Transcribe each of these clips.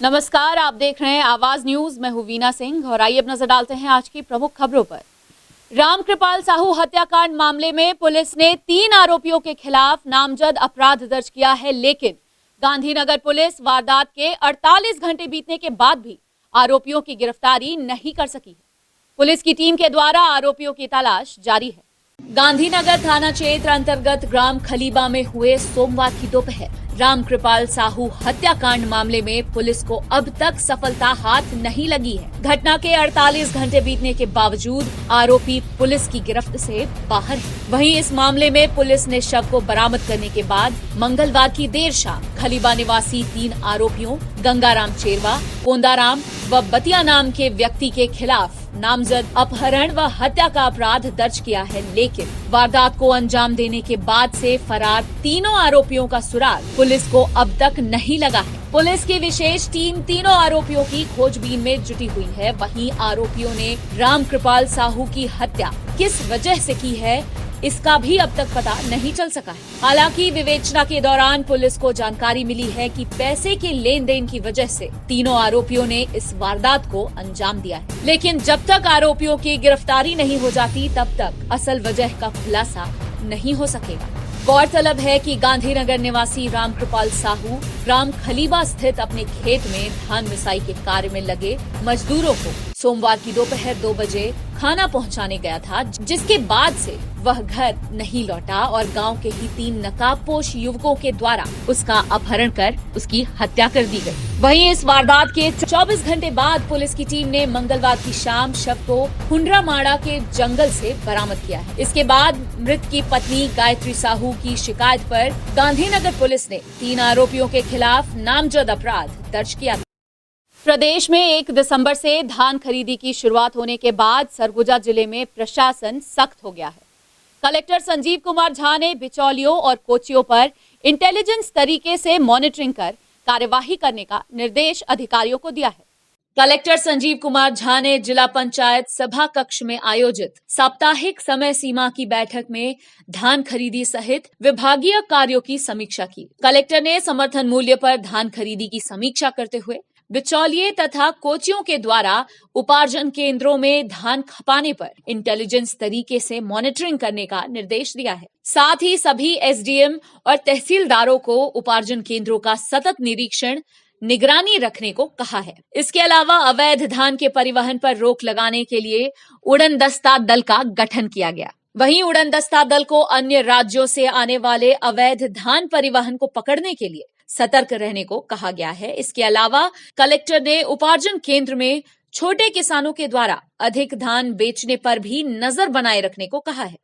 नमस्कार, आप देख रहे हैं आवाज न्यूज। मैं हूं वीना सिंह और आइए अब नजर डालते हैं आज की प्रमुख खबरों पर। रामकृपाल साहू हत्याकांड मामले में पुलिस ने 3 आरोपियों के खिलाफ नामजद अपराध दर्ज किया है, लेकिन गांधीनगर पुलिस वारदात के 48 घंटे बीतने के बाद भी आरोपियों की गिरफ्तारी नहीं कर सकी है। पुलिस की टीम के द्वारा आरोपियों की तलाश जारी है। गांधीनगर थाना क्षेत्र अंतर्गत ग्राम खलीबा में हुए सोमवार की दोपहर रामकृपाल साहू हत्याकांड मामले में पुलिस को अब तक सफलता हाथ नहीं लगी है। घटना के 48 घंटे बीतने के बावजूद आरोपी पुलिस की गिरफ्त से बाहर है। वहीं इस मामले में पुलिस ने शव को बरामद करने के बाद मंगलवार की देर शाम खलीबा निवासी 3 आरोपियों गंगाराम चेरवा, कोंदाराम व बतिया नाम के व्यक्ति के खिलाफ नामजद अपहरण व हत्या का अपराध दर्ज किया है, लेकिन वारदात को अंजाम देने के बाद से फरार तीनों आरोपियों का सुराग पुलिस को अब तक नहीं लगा है। पुलिस की विशेष टीम तीनों आरोपियों की खोजबीन में जुटी हुई है। वहीं आरोपियों ने रामकृपाल साहू की हत्या किस वजह से की है, इसका भी अब तक पता नहीं चल सका है। हालांकि विवेचना के दौरान पुलिस को जानकारी मिली है कि पैसे के लेन देन की वजह से तीनों आरोपियों ने इस वारदात को अंजाम दिया है, लेकिन जब तक आरोपियों की गिरफ्तारी नहीं हो जाती तब तक असल वजह का खुलासा नहीं हो सकेगा। गौरतलब है कि गांधीनगर निवासी रामकृपाल साहू ग्राम खलीबा स्थित अपने खेत में धान मिसाई के कार्य में लगे मजदूरों को सोमवार की दोपहर 2 बजे खाना पहुंचाने गया था, जिसके बाद से वह घर नहीं लौटा और गांव के ही 3 नकाबपोश युवकों के द्वारा उसका अपहरण कर उसकी हत्या कर दी गई। वहीं इस वारदात के 24 घंटे बाद पुलिस की टीम ने मंगलवार की शाम शव को हुंडरा माड़ा के जंगल से बरामद किया है। इसके बाद मृत की पत्नी गायत्री साहू की शिकायत पर गांधीनगर पुलिस ने 3 आरोपियों के खिलाफ नामजद अपराध दर्ज किया था। प्रदेश में 1 दिसंबर से धान खरीदी की शुरुआत होने के बाद सरगुजा जिले में प्रशासन सख्त हो गया है। कलेक्टर संजीव कुमार झा ने बिचौलियों और कोचियों पर इंटेलिजेंस तरीके से मॉनिटरिंग कर कार्यवाही करने का निर्देश अधिकारियों को दिया है। कलेक्टर संजीव कुमार झा ने जिला पंचायत सभा कक्ष में आयोजित साप्ताहिक समय सीमा की बैठक में धान खरीदी सहित विभागीय कार्यों की समीक्षा की। कलेक्टर ने समर्थन मूल्य पर धान खरीदी की समीक्षा करते हुए बिचौलिए तथा कोचियों के द्वारा उपार्जन केंद्रों में धान खपाने पर इंटेलिजेंस तरीके से मॉनिटरिंग करने का निर्देश दिया है। साथ ही सभी एसडीएम और तहसीलदारों को उपार्जन केंद्रों का सतत निरीक्षण निगरानी रखने को कहा है। इसके अलावा अवैध धान के परिवहन पर रोक लगाने के लिए उड़न दस्ता दल का गठन किया गया। वहीं उड़न दस्ता दल को अन्य राज्यों से आने वाले अवैध धान परिवहन को पकड़ने के लिए सतर्क रहने को कहा गया है। इसके अलावा कलेक्टर ने उपार्जन केंद्र में छोटे किसानों के द्वारा अधिक धान बेचने पर भी नजर बनाए रखने को कहा है।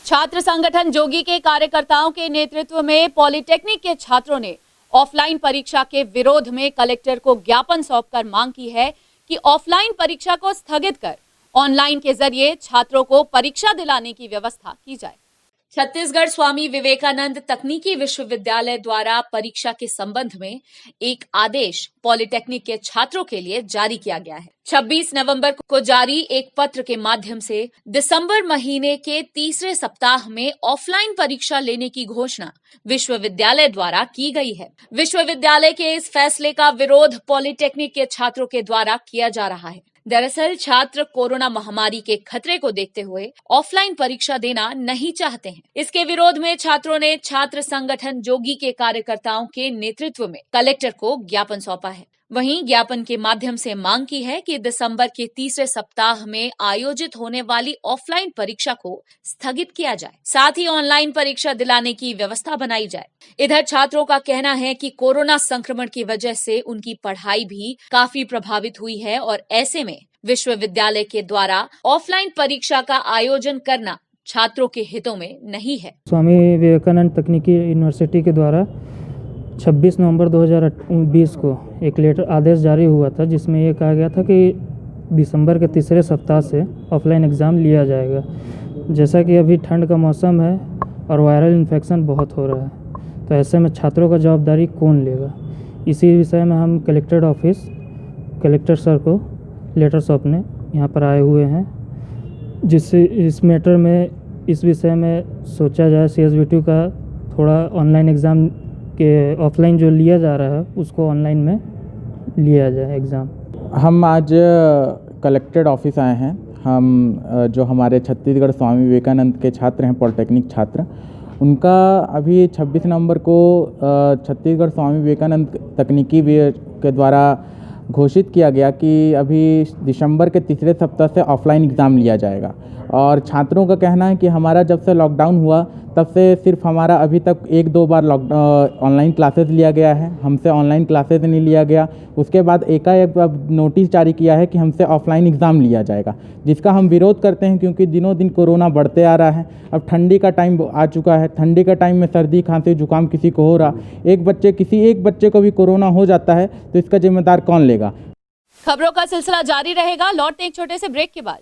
छात्र संगठन जोगी के कार्यकर्ताओं के नेतृत्व में पॉलिटेक्निक के छात्रों ने ऑफलाइन परीक्षा के विरोध में कलेक्टर को ज्ञापन सौंपकर मांग की है कि ऑफलाइन परीक्षा को स्थगित कर ऑनलाइन के जरिए छात्रों को परीक्षा दिलाने की व्यवस्था की जाए। छत्तीसगढ़ स्वामी विवेकानंद तकनीकी विश्वविद्यालय द्वारा परीक्षा के संबंध में एक आदेश पॉलिटेक्निक के छात्रों के लिए जारी किया गया है। 26 नवंबर को जारी एक पत्र के माध्यम से दिसंबर महीने के तीसरे सप्ताह में ऑफलाइन परीक्षा लेने की घोषणा विश्वविद्यालय द्वारा की गई है। विश्वविद्यालय के इस फैसले का विरोध पॉलिटेक्निक के छात्रों के द्वारा किया जा रहा है। दरअसल छात्र कोरोना महामारी के खतरे को देखते हुए ऑफलाइन परीक्षा देना नहीं चाहते हैं। इसके विरोध में छात्रों ने छात्र संगठन जोगी के कार्यकर्ताओं के नेतृत्व में कलेक्टर को ज्ञापन सौंपा है। वहीं ज्ञापन के माध्यम से मांग की है कि दिसंबर के तीसरे सप्ताह में आयोजित होने वाली ऑफलाइन परीक्षा को स्थगित किया जाए, साथ ही ऑनलाइन परीक्षा दिलाने की व्यवस्था बनाई जाए। इधर छात्रों का कहना है कि कोरोना संक्रमण की वजह से उनकी पढ़ाई भी काफी प्रभावित हुई है और ऐसे में विश्वविद्यालय के द्वारा ऑफलाइन परीक्षा का आयोजन करना छात्रों के हितों में नहीं है। स्वामी विवेकानंद तकनीकी यूनिवर्सिटी के द्वारा 26 नवंबर 2020 को एक लेटर आदेश जारी हुआ था, जिसमें ये कहा गया था कि दिसंबर के तीसरे सप्ताह से ऑफलाइन एग्ज़ाम लिया जाएगा। जैसा कि अभी ठंड का मौसम है और वायरल इन्फेक्शन बहुत हो रहा है, तो ऐसे में छात्रों का जवाबदारी कौन लेगा। इसी विषय में हम कलेक्टर ऑफिस कलेक्टर सर को लेटर सौंपने यहाँ पर आए हुए हैं, जिससे इस मैटर में इस विषय में सोचा जाए CSBT का थोड़ा ऑनलाइन एग्ज़ाम के ऑफलाइन जो लिया जा रहा है उसको ऑनलाइन में लिया जाए एग्ज़ाम। हम आज कलेक्टेड ऑफिस आए हैं। हम जो हमारे छत्तीसगढ़ स्वामी विवेकानंद के छात्र हैं, पॉलिटेक्निक छात्र, उनका अभी 26 नवंबर को छत्तीसगढ़ स्वामी विवेकानंद तकनीकी के द्वारा घोषित किया गया कि अभी दिसंबर के तीसरे सप्ताह से ऑफलाइन एग्ज़ाम लिया जाएगा। और छात्रों का कहना है कि हमारा जब से लॉकडाउन हुआ तब से सिर्फ हमारा अभी तक 1-2 बार ऑनलाइन क्लासेस लिया गया है, हमसे ऑनलाइन क्लासेस नहीं लिया गया। उसके बाद एकाएक अब नोटिस जारी किया है कि हमसे ऑफलाइन एग्ज़ाम लिया जाएगा, जिसका हम विरोध करते हैं क्योंकि दिनों दिन कोरोना बढ़ते आ रहा है। अब ठंडी का टाइम आ चुका है, ठंडी का टाइम में सर्दी खांसी जुकाम किसी को हो रहा, किसी एक बच्चे को भी कोरोना हो जाता है तो इसका जिम्मेदार कौन लेगा। खबरों का सिलसिला जारी रहेगा, लौटते हैं एक छोटे से ब्रेक के बाद।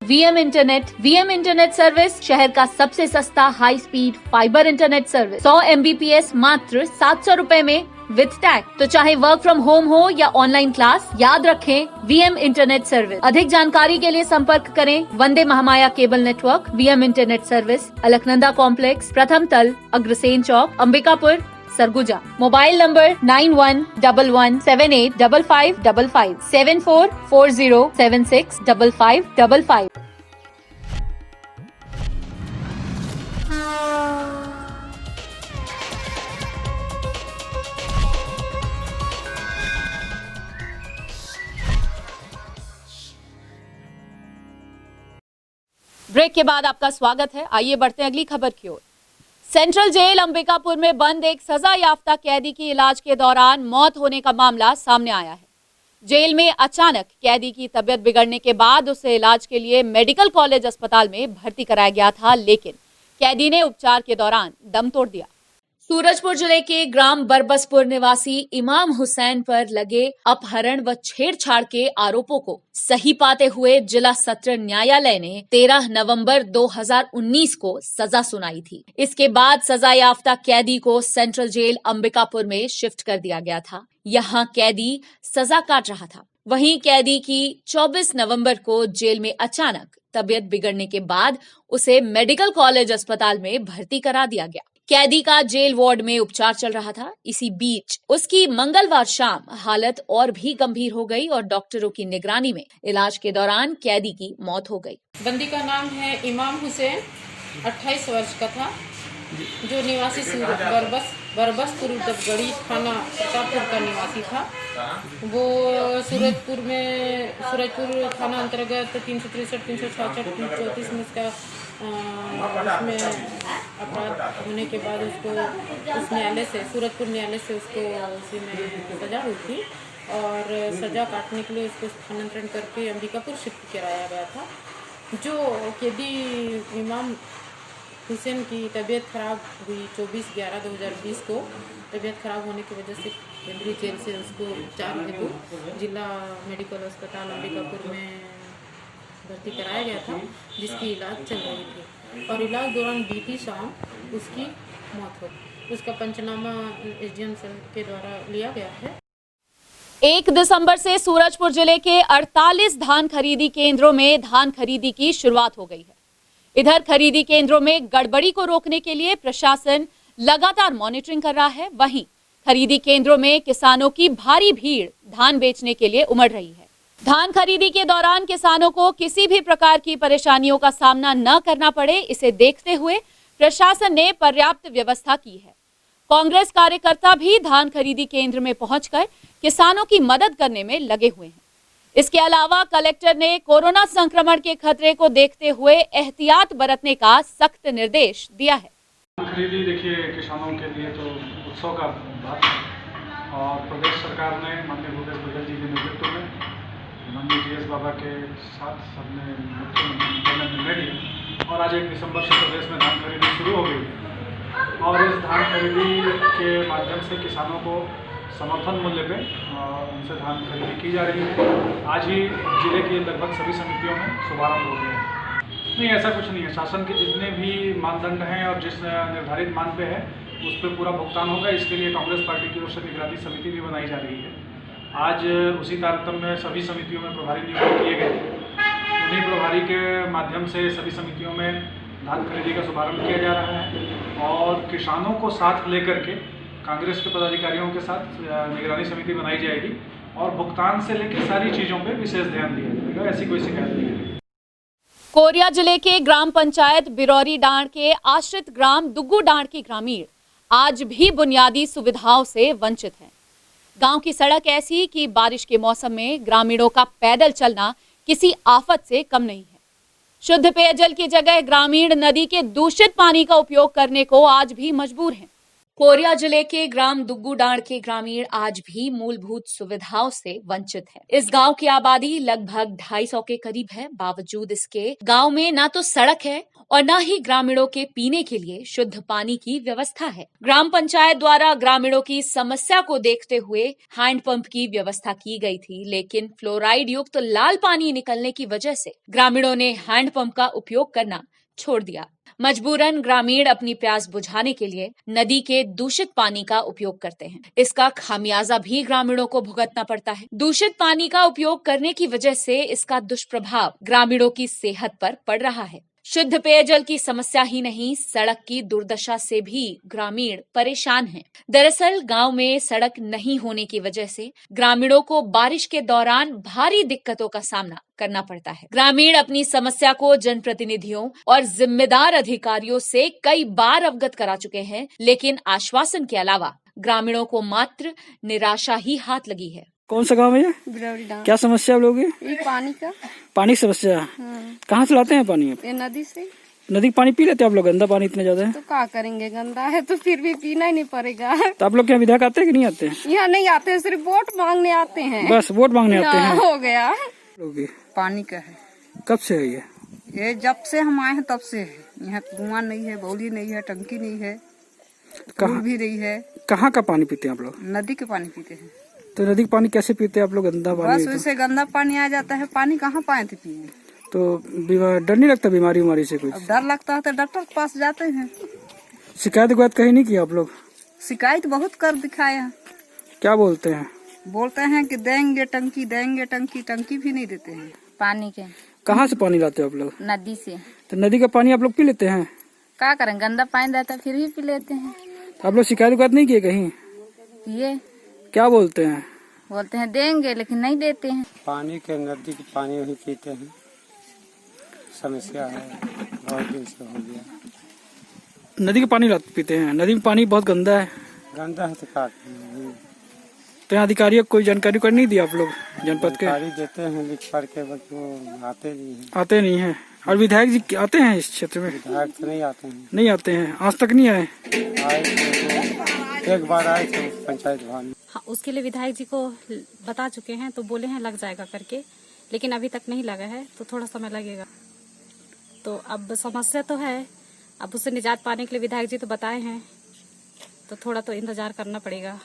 वीएम इंटरनेट सर्विस शहर का सबसे सस्ता high speed fibre internet service 100 MBPS मात्र 700 रुपए में विद टैग। तो चाहे वर्क फ्रॉम होम हो या ऑनलाइन क्लास, याद रखें वीएम इंटरनेट सर्विस। अधिक जानकारी के लिए संपर्क करें Vande Mahamaya cable network, VM internet service, Alaknanda complex, प्रथम तल, Agrasen Chowk, Ambikapur, Surguja. Mobile number 9111785555 7440765555। Break के बाद आपका स्वागत है। आइए बढ़ते हैं अगली खबर की ओर। सेंट्रल जेल अंबिकापुर में बंद एक सजा याफ्ता कैदी की इलाज के दौरान मौत होने का मामला सामने आया है। जेल में अचानक कैदी की तबीयत बिगड़ने के बाद उसे इलाज के लिए मेडिकल कॉलेज अस्पताल में भर्ती कराया गया था, लेकिन कैदी ने उपचार के दौरान दम तोड़ दिया। सूरजपुर जिले के ग्राम बरबसपुर निवासी इमाम हुसैन पर लगे अपहरण व छेड़छाड़ के आरोपों को सही पाते हुए जिला सत्र न्यायालय ने 13 नवंबर 2019 को सजा सुनाई थी। इसके बाद सजा याफ्ता कैदी को सेंट्रल जेल अंबिकापुर में शिफ्ट कर दिया गया था। यहाँ कैदी सजा काट रहा था। वहीं कैदी की 24 नवंबर को जेल में अचानक तबीयत बिगड़ने के बाद उसे मेडिकल कॉलेज अस्पताल में भर्ती करा दिया गया। कैदी का जेल वार्ड में उपचार चल रहा था। इसी बीच उसकी मंगलवार शाम हालत और भी गंभीर हो गई और डॉक्टरों की निगरानी में इलाज के दौरान कैदी की मौत हो गई। बंदी का नाम है इमाम हुसैन, 28 वर्ष का था, जो निवासी बरबसपुर दबगढ़ी थाना प्रतापपुर का निवासी था। वो सूरजपुर थाना अंतर्गत 363, 366, 334 में उसका उसमें अपराध होने के बाद उसको उस न्यायालय से, सूरजपुर न्यायालय से उसको उसी में सजा हुई थी और सजा काटने के लिए उसको स्थानांतरण करके अंबिकापुर शिफ्ट कराया गया था। जो कैदी इमाम हुसैन की तबीयत खराब हुई 24/11/2020 को, तबीयत खराब होने की वजह से केंद्रीय जेल से उसको उपचार हेतु जिला मेडिकल अस्पताल अंबिकापुर में भर्ती कराया गया था, जिसकी इलाज चल रही थी और इलाज दौरान बीती शाम उसकी मौत हो गई। उसका पंचनामा एसडीएम के द्वारा लिया गया है। 1 दिसंबर से सूरजपुर जिले के 48 धान खरीदी केंद्रों में धान खरीदी की शुरुआत हो गई है। इधर खरीदी केंद्रों में गड़बड़ी को रोकने के लिए प्रशासन लगातार मॉनिटरिंग कर रहा है। वहीं खरीदी केंद्रों में किसानों की भारी भीड़ धान बेचने के लिए उमड़ रही है। धान खरीदी के दौरान किसानों को किसी भी प्रकार की परेशानियों का सामना न करना पड़े, इसे देखते हुए प्रशासन ने पर्याप्त व्यवस्था की है। कांग्रेस कार्यकर्ता भी धान खरीदी केंद्र में पहुंचकर किसानों की मदद करने में लगे हुए हैं। इसके अलावा कलेक्टर ने कोरोना संक्रमण के खतरे को देखते हुए एहतियात बरतने का सख्त निर्देश दिया है। खरीदी देखिए किसानों के लिए तो उत्सव का बात है और प्रदेश सरकार ने माननीय भूपेश बघेल जी के नेतृत्व में माननीय GS बाबा के साथ सबने निर्णय लिया और आज 1 दिसंबर से प्रदेश में धान खरीदी शुरू हो गई और इस धान खरीदी के माध्यम से किसानों को समर्थन मूल्य पे उनसे धान खरीदी की जा रही है। आज ही जिले की लगभग सभी समितियों में शुभारंभ हो गया है। नहीं, ऐसा कुछ नहीं है। शासन के जितने भी मानदंड हैं और जिस निर्धारित मान पे है उस पर पूरा भुगतान होगा। इसके लिए कांग्रेस पार्टी की ओर से निगरानी समिति भी बनाई जा रही है आज उसी तारतम्य में सभी समितियों में प्रभारी नियुक्त किए गए थे। उन्हीं प्रभारी के माध्यम से सभी समितियों में धान खरीदी का शुभारंभ किया जा रहा है और किसानों को साथ लेकर के कांग्रेस के पदाधिकारियों के साथ निगरानी समिति बनाई जाएगी और भुगतान से लेकर सारी चीज़ों पे विशेष ध्यान दिया जाएगा। ऐसी कोई शिकायत नहीं है। कोरिया जिले के ग्राम पंचायत बिरौरी डांड के आश्रित ग्राम दुग्गू डांड के ग्रामीण आज भी बुनियादी सुविधाओं से वंचित हैं। गांव की सड़क ऐसी कि बारिश के मौसम में ग्रामीणों का पैदल चलना किसी आफत से कम नहीं है। शुद्ध पेयजल की जगह ग्रामीण नदी के दूषित पानी का उपयोग करने को आज भी मजबूर हैं। कोरिया जिले के ग्राम दुग्गू डांड के ग्रामीण आज भी मूलभूत सुविधाओं से वंचित है। इस गांव की आबादी लगभग 250 के करीब है। बावजूद इसके गांव में ना तो सड़क है और न ही ग्रामीणों के पीने के लिए शुद्ध पानी की व्यवस्था है। ग्राम पंचायत द्वारा ग्रामीणों की समस्या को देखते हुए हैंडपंप की व्यवस्था की गई थी, लेकिन फ्लोराइड युक्त लाल पानी निकलने की वजह से ग्रामीणों ने हैंडपंप का उपयोग करना छोड़ दिया। मजबूरन ग्रामीण अपनी प्यास बुझाने के लिए नदी के दूषित पानी का उपयोग करते हैं। इसका खामियाजा भी ग्रामीणों को भुगतना पड़ता है। दूषित पानी का उपयोग करने की वजह से इसका दुष्प्रभाव ग्रामीणों की सेहत पर पड़ रहा है। शुद्ध पेयजल की समस्या ही नहीं, सड़क की दुर्दशा से भी ग्रामीण परेशान हैं। दरअसल गांव में सड़क नहीं होने की वजह से ग्रामीणों को बारिश के दौरान भारी दिक्कतों का सामना करना पड़ता है। ग्रामीण अपनी समस्या को जनप्रतिनिधियों और जिम्मेदार अधिकारियों से कई बार अवगत करा चुके हैं, लेकिन आश्वासन के अलावा ग्रामीणों को मात्र निराशा ही हाथ लगी है। कौन सा गाँव है ये? बिरौरी डांड। क्या समस्या आप लोगों की? ये पानी का। पानी की समस्या? कहाँ से लाते हैं पानी? ये नदी से। नदी का पानी पी लेते हैं आप लोग? गंदा पानी इतना ज्यादा है तो क्या करेंगे, गंदा है तो फिर भी पीना ही नहीं पड़ेगा। तो आप लोग क्या विधायक आते हैं कि नहीं आते हैं? यहाँ नहीं आते हैं, सिर्फ वोट मांगने आते हैं। बस वोट मांगने आते हैं? हो गया। पानी का है। कब से है ये जब से हम आए हैं तब से है। यहाँ कुआं नहीं है, बौली नहीं है, टंकी नहीं है, कहाँ भी नहीं है। कहाँ का पानी पीते हैं आप लोग? नदी के पानी पीते हैं। तो नदी का पानी कैसे पीते हैं आप लोग? गंदा पानी। बस वैसे गंदा पानी आ जाता है, पानी कहाँ पाए थे पिए। तो डर नहीं लगता बीमारी उमारी से कुछ? अब डर लगता है तो डॉक्टर के पास जाते हैं। शिकायत कहीं नहीं की आप लोग? शिकायत बहुत कर दिखाए हैं। क्या बोलते हैं? बोलते हैं कि देंगे टंकी, देंगे टंकी, टंकी भी नहीं देते हैं। पानी के। कहाँ से पानी लाते हो आप लोग? नदी से। तो नदी का पानी आप लोग पी लेते हैं? क्या करें, गंदा पानी रहता है फिर भी पी लेते हैं। आप लोग शिकायत नहीं किए कहीं? पिए। क्या बोलते हैं? बोलते हैं देंगे लेकिन नहीं देते हैं। पानी के नदी के पानी वही पीते हैं। समस्या है, बहुत दिन से हो गया। नदी का पानी पीते हैं? नदी में पानी बहुत गंदा है। गंदा है तो क्या? तो यहाँ अधिकारियों को कोई जानकारी कर नहीं दी आप लोग जनपद के? जानकारी देते हैं लिख पढ़ के, बस वो आते नहीं है। आते नहीं है। और विधायक जी आते हैं इस क्षेत्र में? विधायक तो नहीं आते हैं। नहीं आते हैं, आज तक नहीं आए? आए तो एक बार आए थे पंचायत भवन में। हाँ, उसके लिए विधायक जी को बता चुके हैं, तो बोले हैं लग जाएगा करके, लेकिन अभी तक नहीं लगा है, तो थोड़ा समय लगेगा। तो अब समस्या तो है, अब उससे निजात पाने के लिए विधायक जी तो बताए हैं, तो थोड़ा तो इंतजार करना पड़ेगा।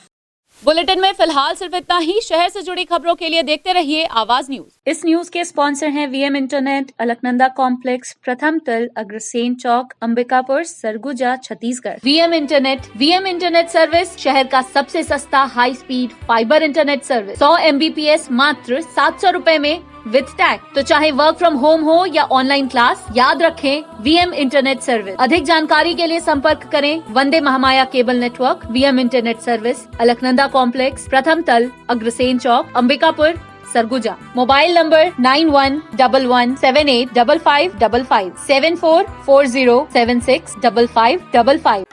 बुलेटिन में फिलहाल सिर्फ इतना ही। शहर से जुड़ी खबरों के लिए देखते रहिए आवाज न्यूज। इस न्यूज के स्पॉन्सर हैं वीएम इंटरनेट, अलकनंदा कॉम्प्लेक्स, प्रथम तल, Agrasen Chowk, Ambikapur, Surguja, Chhattisgarh. VM internet service शहर का सबसे सस्ता high speed fibre internet service. 100 MBPS मात्र 700 रुपए में विद टैग। तो चाहे वर्क फ्रॉम होम हो या ऑनलाइन क्लास, याद रखें वीएम इंटरनेट सर्विस। अधिक जानकारी के लिए संपर्क करें Vande Mahamaya cable network, VM internet service, Alaknanda complex, प्रथम तल, अग्रसेन चौक, अंबिकापुर, सरगुजा। Mobile number 9111785555 7440765555।